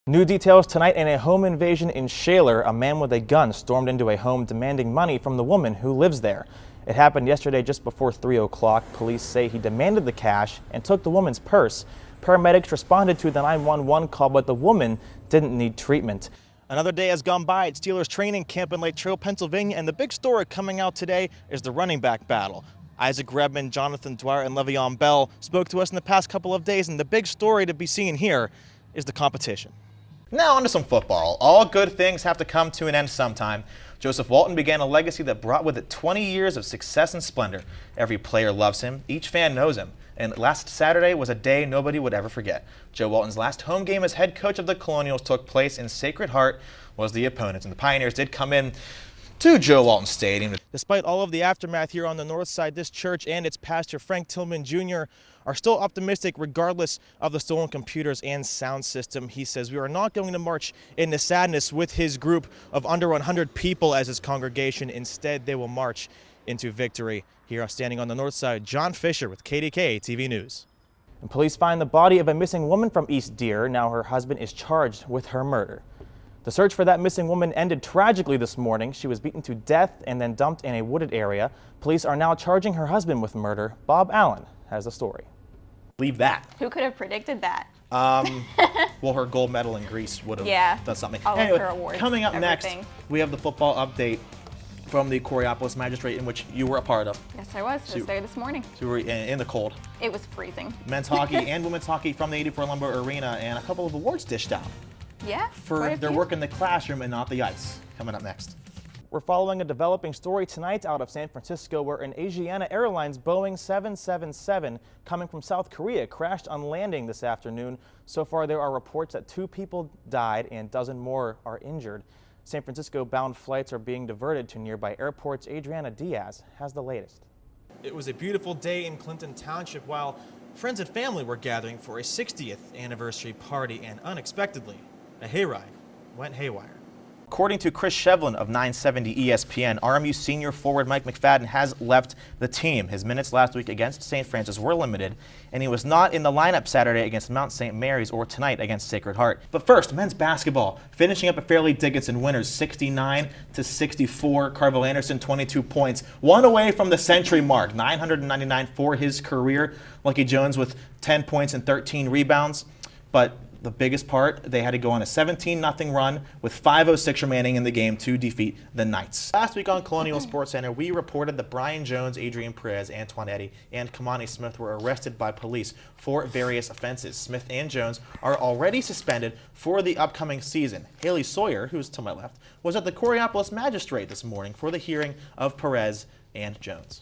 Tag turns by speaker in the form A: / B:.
A: New details tonight in a home invasion in Shaler. A man with a gun stormed into a home demanding money from the woman who lives there. It happened yesterday just before 3 o'clock. Police say he demanded the cash and took the woman's purse. Paramedics responded to the 911 call, but the woman didn't need treatment. Another day has gone by at Steelers training camp in Lake Trail, Pennsylvania, and the big story coming out today is the running back battle. Isaac Rebman, Jonathan Dwyer, and Le'Veon Bell spoke to us in the past couple of days, and the big story to be seen here is the competition.
B: Now onto some football. All good things have to come to an end sometime. Joseph Walton began a legacy that brought with it 20 years of success and splendor. Every player loves him, each fan knows him, and last Saturday was a day nobody would ever forget. Joe Walton's last home game as head coach of the Colonials took place in Sacred Heart was the opponents, and the Pioneers did come in to Joe Walton Stadium.
A: Despite all of the aftermath here on the north side, this church and its pastor, Frank Tillman Jr., are still optimistic regardless of the stolen computers and sound system. He says, "We are not going to march into sadness with his group of under 100 people as his congregation. Instead, they will march into victory." Here, standing on the north side, John Fisher with KDKA TV News. And police find the body of a missing woman from East Deer. Now her husband is charged with her murder. The search for that missing woman ended tragically this morning. She was beaten to death and then dumped in a wooded area. Police are now charging her husband with murder. Bob Allen has the story.
B: Leave that.
C: Who could have predicted that?
B: Well, her gold medal in Greece would have done something.
C: All
B: anyway,
C: of her awards,
B: coming up
C: everything.
B: next, we have the football update from the Coraopolis Magistrate, in which you were a part of.
C: Yes, I was. I was there this morning.
B: So you were in the cold.
C: It was freezing.
B: Men's hockey and women's hockey from the 84 Lumber Arena, and a couple of awards dished out
C: Yeah.
B: for their work in the classroom and not the ice. Coming up next.
A: We're following a developing story tonight out of San Francisco where an Asiana Airlines Boeing 777 coming from South Korea crashed on landing this afternoon. So far, there are reports that 2 people died and a dozen more are injured. San Francisco-bound flights are being diverted to nearby airports. Adriana Diaz has the latest. It was a beautiful day in Clinton Township while friends and family were gathering for a 60th anniversary party, and unexpectedly, a hayride went haywire.
B: According to Chris Shevlin of 970 ESPN, RMU senior forward Mike McFadden has left the team. His minutes last week against St. Francis were limited, and he was not in the lineup Saturday against Mount St. Mary's or tonight against Sacred Heart. But first, men's basketball. Finishing up at Fairleigh Dickinson, winners 69-64. Carvel Anderson, 22 points. One away from the century mark, 999 for his career. Lucky Jones with 10 points and 13 rebounds. But the biggest part, they had to go on a 17-0 run with 5:06 remaining in the game to defeat the Knights. Last week on Colonial Sports Center, we reported that Brian Jones, Adrian Perez, Antoine Eddy, and Kamani Smith were arrested by police for various offenses. Smith and Jones are already suspended for the upcoming season. Haley Sawyer, who's to my left, was at the Coraopolis Magistrate this morning for the hearing of Perez and Jones.